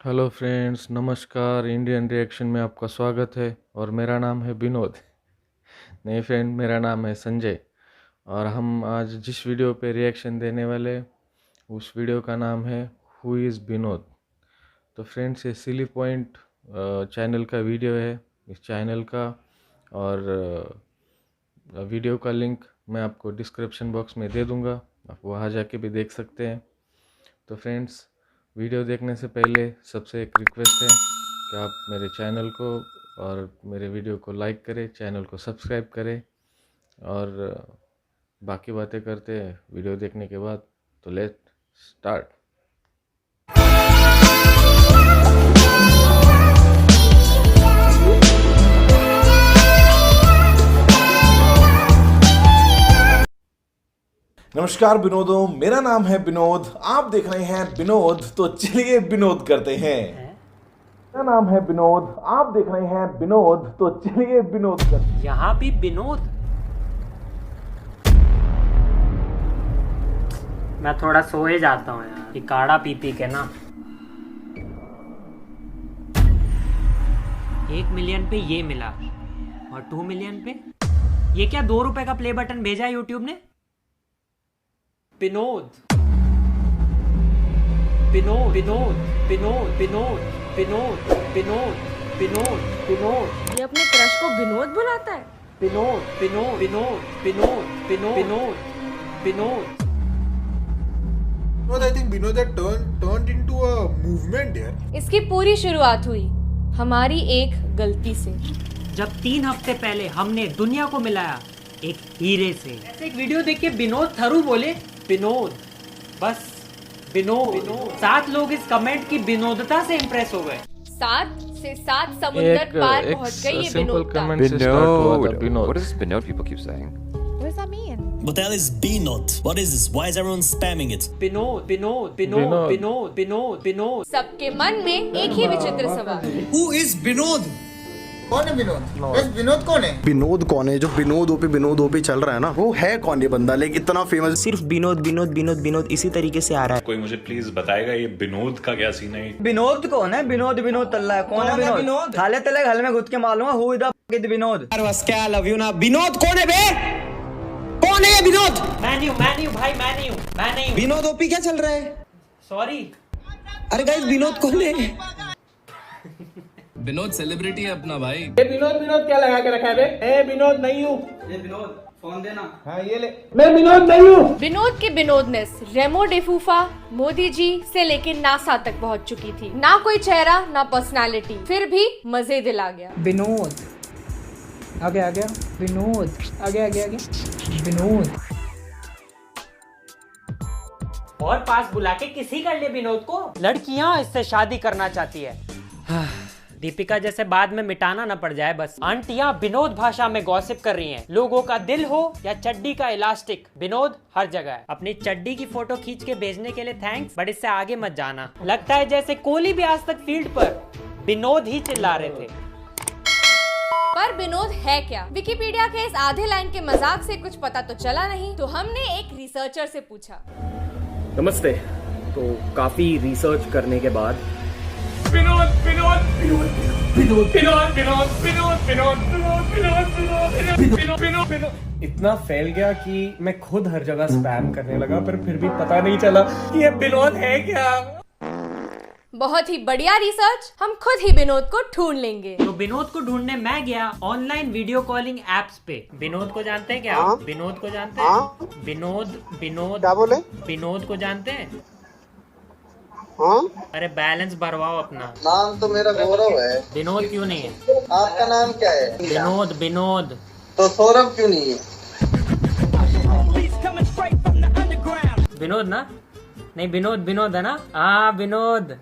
Hello friends, नमस्कार। Indian reaction में आपका स्वागत है और मेरा नाम है विनोद। नहीं फ्रेंड, मेरा नाम है संजय। और हम आज जिस वीडियो पे रिएक्शन देने वाले उस वीडियो का नाम है हु इज़ विनोद। तो फ्रेंड्स, ये सिली पॉइंट चैनल का वीडियो है। इस चैनल का और वीडियो का लिंक मैं आपको डिस्क्रिप्शन बॉक्स में दे दूंगा, आप वहाँ जाके भी देख सकते हैं। तो फ्रेंड्स, वीडियो देखने से पहले सबसे एक रिक्वेस्ट है कि आप मेरे चैनल को और मेरे वीडियो को लाइक करें, चैनल को सब्सक्राइब करें और बाकी बातें करते हैं वीडियो देखने के बाद। तो लेट स्टार्ट। नमस्कार विनोदों, मेरा नाम है विनोद। आप देख रहे हैं विनोद, तो चलिए विनोद करते हैं। मेरा नाम है विनोद, आप देख रहे हैं विनोद, तो चलिए विनोद करते हैं। यहाँ भी विनोद। मैं थोड़ा सोए जाता हूँ यार, ये काढ़ा पी पी के ना। 1 मिलियन पे ये मिला और 2 मिलियन पे ये क्या 2 रुपए का प्ले बटन भेजा है यूट्यूब ने। विनोद विनोद विनोद विनोद विनोद विनोद विनोद विनोद विनोद। ये अपने क्रश को विनोद बुलाता है। Vinod Vinod Vinod Vinod Vinod Vinod Vinod. I think Vinod had turned into a movement here. इसकी पूरी शुरुआत हुई हमारी एक गलती से। जब 3 हफ्ते पहले हमने दुनिया को मिलाया एक हीरे से। ऐसे एक वीडियो देख के विनोद थरू बोले विनोद, बस विनोद। 7 लोग इस कमेंट की विनोदता से इंप्रेस हो गए। 7 से 7 समुद्र पार पहुंच गई ये विनोदता। कमेंट से स्टार्ट हुआ था Vinod. What is this Binod people keep saying? What does that mean? What the hell is B-Not? What is this? Why is everyone spamming it? Vinod Vinod Vinod Vinod Vinod Vinod. सबके मन में एक ही विचित्र सवाल। Who is Binod? कौन है विनोद? बस विनोद कौन है? विनोद कौन है? जो विनोद ओपी चल रहा है ना, वो है कौन ये बंदा? लेकिन इतना फेमस सिर्फ विनोद विनोद विनोद विनोद इसी तरीके से आ रहा है। कोई मुझे प्लीज बताएगा ये विनोद का क्या सीन है? विनोद कौन है? विनोद विनोद तल्ला है। कौन है विनोद? थाले तले घर में घुस के मालूम है हु इज द विनोद। बस क्या लव यू ना। विनोद कौन है बे? कौन है ये विनोद? मैं नहीं हूँ। विनोद ओपी क्या चल रहा है? सॉरी। अरे गाइस, विनोद कौन है? विनोद सेलिब्रिटी है अपना भाई। ये विनोद क्या लगा के रखा है बे? ए विनोद नहीं हूँ। ये विनोद फोन देना। हाँ ये ले। मैं विनोद नहीं हूँ। विनोद की विनोदनेस रेमो डिफूफा, मोदी जी से लेके नासा तक पहुंच चुकी थी। ना कोई चेहरा ना पर्सनालिटी, फिर भी मजे दिला गया। विनोद आगे आ गया। विनोद आगे विनोद। और पास बुला के किसी कर ले विनोद को। लड़कियां इससे शादी करना चाहती है। दीपिका जैसे बाद में मिटाना न पड़ जाए बस। आंटियां विनोद भाषा में गॉसिप कर रही हैं। लोगों का दिल हो या चड्डी का इलास्टिक, विनोद हर जगह है। अपनी चड्डी की फोटो खींच के भेजने के लिए थैंक्स, बट इससे आगे मत जाना। लगता है जैसे कोहली भी आज तक फील्ड पर विनोद ही चिल्ला रहे थे। पर विनोद है क्या? विकिपीडिया के इस आधे लाइन के मजाक से कुछ पता तो चला नहीं, तो हमने एक रिसर्चर से पूछा। नमस्ते। तो काफी रिसर्च करने के बाद विनोद विनोद विनोद विनोद विनोद विनोद विनोद विनोद विनोद विनोद विनोद विनोद इतना फैल गया कि मैं खुद हर जगह स्पैम करने लगा, पर फिर भी पता नहीं चला कि ये विनोद है क्या। बहुत ही बढ़िया रिसर्च, हम खुद ही विनोद को ढूंढ लेंगे। तो विनोद को ढूंढने मैं गया ऑनलाइन वीडियो कॉलिंग एप्स पे। विनोद को जानते हैं क्या? विनोद को जानते हैं? विनोद क्या बोले? विनोद को जानते हैं? अरे बैलेंस भरवाओ अपना। नाम तो मेरा गौरव है। विनोद क्यों नहीं है? आपका नाम क्या है? विनोद। तो सौरभ क्यों नहीं है? विनोद ना? नहीं, विनोद है ना? हाँ विनोद,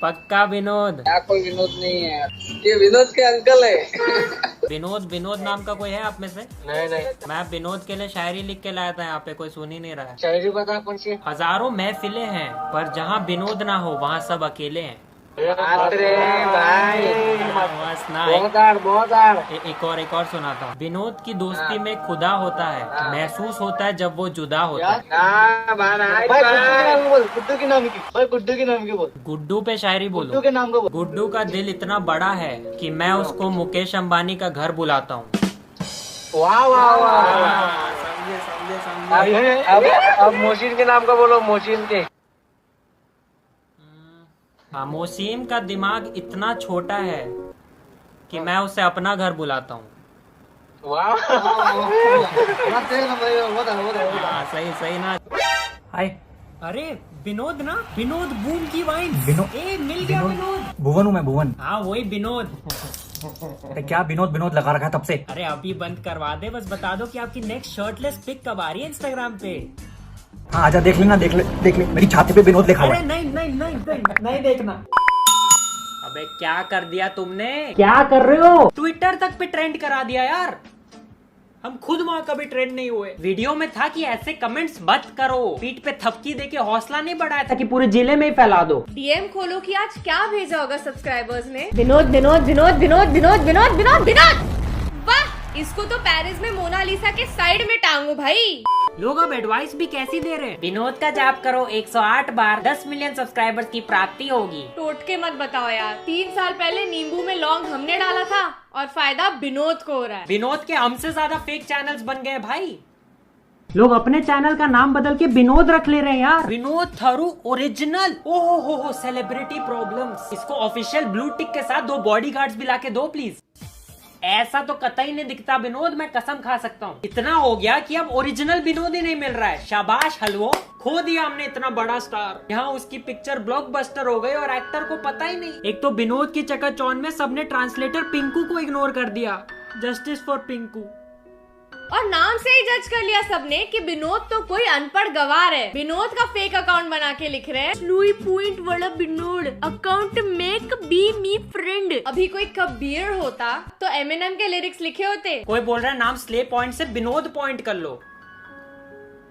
पक्का विनोद। यहाँ कोई विनोद नहीं है, ये विनोद के अंकल है। विनोद नाम का कोई है आप में से? नहीं। मैं विनोद के लिए शायरी लिख के लाया था, यहाँ पे कोई सुन ही नहीं रहा है। शायरी बता कौन सी? हजारों महफिलें हैं पर जहाँ विनोद ना हो वहाँ सब अकेले हैं। एक और सुनाता हूँ। विनोद की दोस्ती में खुदा होता है, महसूस होता है जब वो जुदा होता है। गुड्डू पे शायरी बोलो। गुड्डू के नाम को। गुड्डू का दिल इतना बड़ा है कि मैं उसको मुकेश अंबानी का घर बुलाता हूँ। वाह वाह वाह, अब मोहसिन के नाम का बोलो, मोहसिन के। हाँ, मोहसिन का दिमाग इतना छोटा है कि मैं उसे अपना घर बुलाता हूँ। सही सही ना। हाय, अरे विनोद ना, विनोद बूम की वाइन। मिल गया विनोद। भुवन हूँ मैं, भुवन। हाँ वही विनोद। क्या विनोद तक आ रखा है तब से? अरे अभी बंद करवा दे, बस बता दो कि आपकी नेक्स्ट शर्टलेस पिक कब आ रही है इंस्टाग्राम पे। हाँ आजा, देख लेना, देख ले मेरी छाती पे विनोद लिखा हुआ है। नहीं देखना। अबे क्या कर दिया तुमने, क्या कर रहे हो? ट्विटर तक पे ट्रेंड करा दिया यार। हम खुद वहाँ कभी ट्रेंड नहीं हुए। वीडियो में था कि ऐसे कमेंट्स मत करो, पीठ पे थपकी देके हौसला नहीं बढ़ाया था कि पूरे जिले में ही फैला दो। डीएम खोलो कि आज क्या भेजा होगा सब्सक्राइबर्स ने। विनोद विनोद विनोद विनोद विनोद विनोद विनोद विनोद। वाह, इसको तो पेरिस में मोनालिसा के साइड में टांगू भाई। लोग अब एडवाइस भी कैसी दे रहे हैं। विनोद का जाप करो 108 बार, 10 मिलियन सब्सक्राइबर्स की प्राप्ति होगी। टोटके मत बताओ यार। 3 साल पहले नींबू में लौंग हमने डाला था और फायदा विनोद को हो रहा है। विनोद के हमसे ज्यादा फेक चैनल्स बन गए भाई। लोग अपने चैनल का नाम बदल के विनोद रख ले रहे हैं यार। विनोद थारू ओरिजिनल। ओहो हो सेलिब्रिटी प्रॉब्लम्स। इसको ऑफिशियल ब्लू टिक के साथ 2 बॉडीगार्ड्स भी लाके दो प्लीज। ऐसा तो कतई नहीं दिखता विनोद, मैं कसम खा सकता हूँ। इतना हो गया कि अब ओरिजिनल विनोद ही नहीं मिल रहा है। शाबाश हलवो, खो दिया हमने इतना बड़ा स्टार। यहाँ उसकी पिक्चर ब्लॉकबस्टर हो गई और एक्टर को पता ही नहीं। एक तो विनोद की चकाचौंध में सबने ट्रांसलेटर पिंकू को इग्नोर कर दिया। Justice for Pinku. और नाम से ही जज कर लिया सबने कि विनोद तो कोई अनपढ़ गवार है। विनोद का फेक अकाउंट बना के लिख रहे हैं लुई पॉइंट वाला Vinod account make be me friend. अभी कोई कबीर होता तो एमिनेम के लिरिक्स लिखे होते। कोई बोल रहा है नाम स्ले पॉइंट से विनोद पॉइंट कर लो।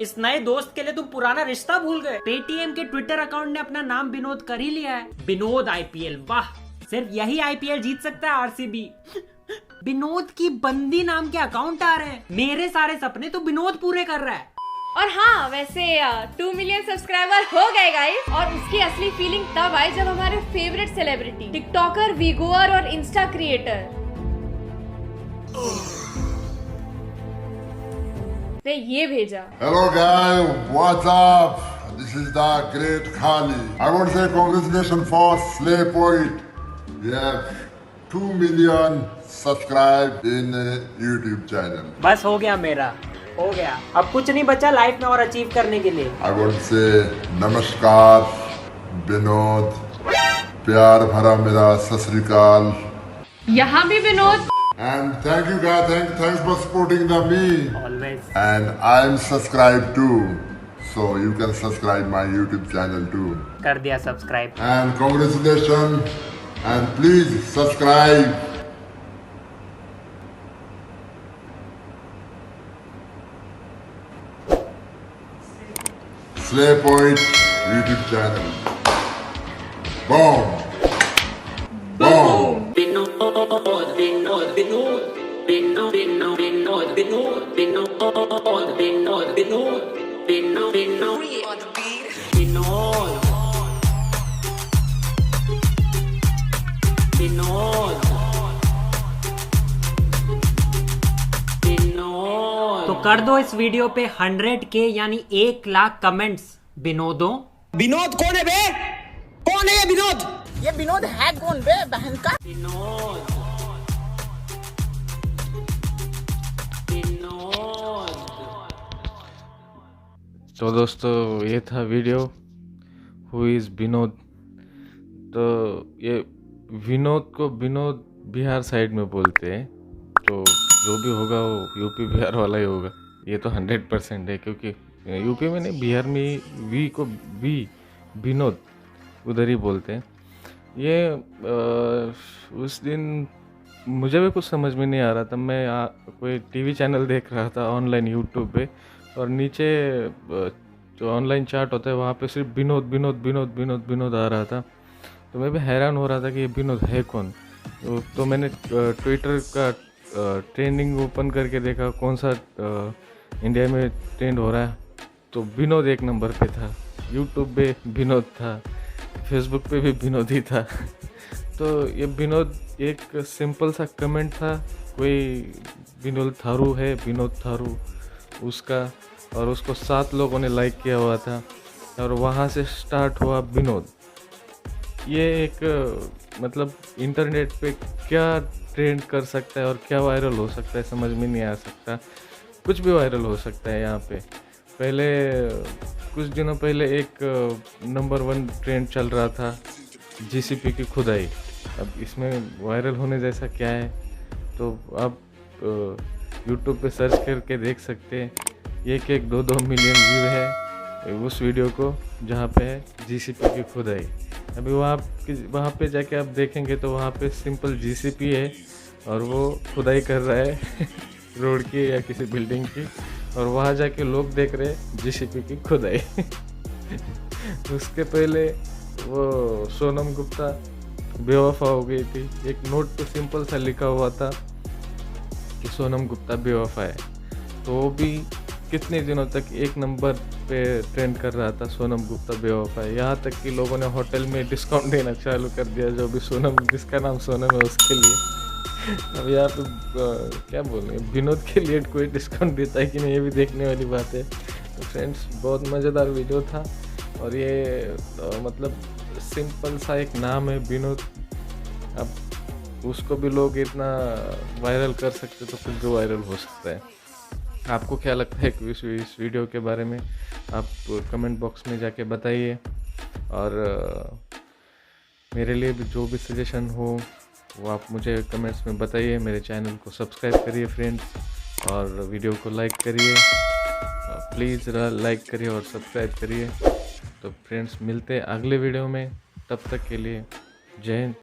इस नए दोस्त के लिए तुम पुराना रिश्ता भूल गए। पेटीएम के ट्विटर अकाउंट ने अपना नाम विनोद कर ही लिया है। विनोद आईपीएल, वाह, सिर्फ यही आईपीएल जीत सकता है आरसीबी। विनोद की बंदी नाम के अकाउंट आ रहे हैं। मेरे सारे सपने तो विनोद पूरे कर रहा है। और हाँ, वैसे 2 मिलियन सब्सक्राइबर हो गए गाइस। और उसकी असली फीलिंग तब आई जब हमारे फेवरेट सेलिब्रिटी टिकटॉकर, वीगोअर और इंस्टा क्रिएटर ने ये भेजा। Hello guys, what's up? This is the great Khali. I want to say congratulations for Slay Point. We have 2 million subscribed in YouTube channel. बस हो गया मेरा, हो गया। अब कुछ नहीं बचा लाइफ में और अचीव करने के लिए। I want to say नमस्कार विनोद, प्यार भरा मेरा सत श्री अकाल। यहाँ भी Vinod. And thank you guys, thanks for supporting me. Always. And I am subscribed too, so you can subscribe my YouTube channel too. कर दिया subscribe. And congratulations, and please subscribe. Slay Point YouTube channel. Boom. Boom. तो कर दो इस video पे 100K यानी 1 lakh comments विनोदों। Vinod कौन है बे? कौन है ये विनोद? ये विनोद है कौन बे बहन का? विनोद, विनोद। तो दोस्तों ये था वीडियो हु इज़ विनोद। तो ये विनोद को विनोद बिहार साइड में बोलते हैं, तो जो भी होगा वो यूपी बिहार वाला ही होगा। ये तो 100% है, क्योंकि यूपी में नहीं, बिहार में वी को विनोद उधर ही बोलते हैं। ये उस दिन मुझे भी कुछ समझ में नहीं आ रहा था। मैं कोई टीवी चैनल देख रहा था ऑनलाइन यूट्यूब पे, और नीचे जो ऑनलाइन चार्ट होता है वहाँ पे सिर्फ विनोद विनोद विनोद विनोद विनोद आ रहा था। तो तो मैं भी हैरान हो रहा था कि ये विनोद है कौन। तो मैंने ट्विटर का ट्रेंडिंग ओपन करके देखा कौन सा इंडिया में ट्रेंड हो रहा है, तो विनोद एक नंबर पे था। यूट्यूब पे विनोद था, फेसबुक पे भी विनोद ही था। तो ये विनोद एक सिंपल सा कमेंट था, कोई विनोद थारू है, विनोद थारू उसका, और उसको 7 लोगों ने लाइक किया हुआ था और वहाँ से स्टार्ट हुआ विनोद। ये एक मतलब इंटरनेट पे क्या ट्रेंड कर सकता है और क्या वायरल हो सकता है समझ में नहीं आ सकता। कुछ भी वायरल हो सकता है यहाँ पे। पहले कुछ दिनों पहले एक नंबर 1 ट्रेंड चल रहा था जीसीपी की खुदाई। अब इसमें वायरल होने जैसा क्या है, तो आप यूट्यूब पे सर्च करके देख सकते हैं। 1-2 मिलियन व्यू है उस वीडियो को जहाँ पे है जीसीपी की खुदाई। अभी वहाँ पे जाके आप देखेंगे तो वहाँ पे सिंपल जीसीपी है और वो खुदाई कर रहा है रोड की या किसी बिल्डिंग की, और वहाँ जाके लोग देख रहे हैं जीसीपी की खुदाई। उसके पहले वो सोनम गुप्ता बेवफा हो गई थी। एक नोट पे सिंपल सा लिखा हुआ था कि सोनम गुप्ता बेवफा है, तो वो भी कितने दिनों तक 1 नंबर पे ट्रेंड कर रहा था, सोनम गुप्ता बेवफा है। यहाँ तक कि लोगों ने होटल में डिस्काउंट देना चालू कर दिया, जो भी जिसका नाम सोनम है उसके लिए। अब यहाँ पे क्या बोलें, विनोद के लिए कोई डिस्काउंट देता है कि नहीं, ये भी देखने वाली बात है। तो फ्रेंड्स, बहुत मज़ेदार वीडियो था, और ये मतलब सिंपल सा एक नाम है विनोद। अब उसको भी लोग इतना वायरल कर सकते, तो कुछ भी वायरल हो सकता है। आपको क्या लगता है कि इस वीडियो के बारे में, आप कमेंट बॉक्स में जाके बताइए। और मेरे लिए भी जो भी सजेशन हो वो आप मुझे कमेंट्स में बताइए। मेरे चैनल को सब्सक्राइब करिए फ्रेंड्स, और वीडियो को लाइक करिए, प्लीज़ लाइक करिए और सब्सक्राइब करिए। तो फ्रेंड्स, मिलते हैं अगले वीडियो में, तब तक के लिए जय हिंद।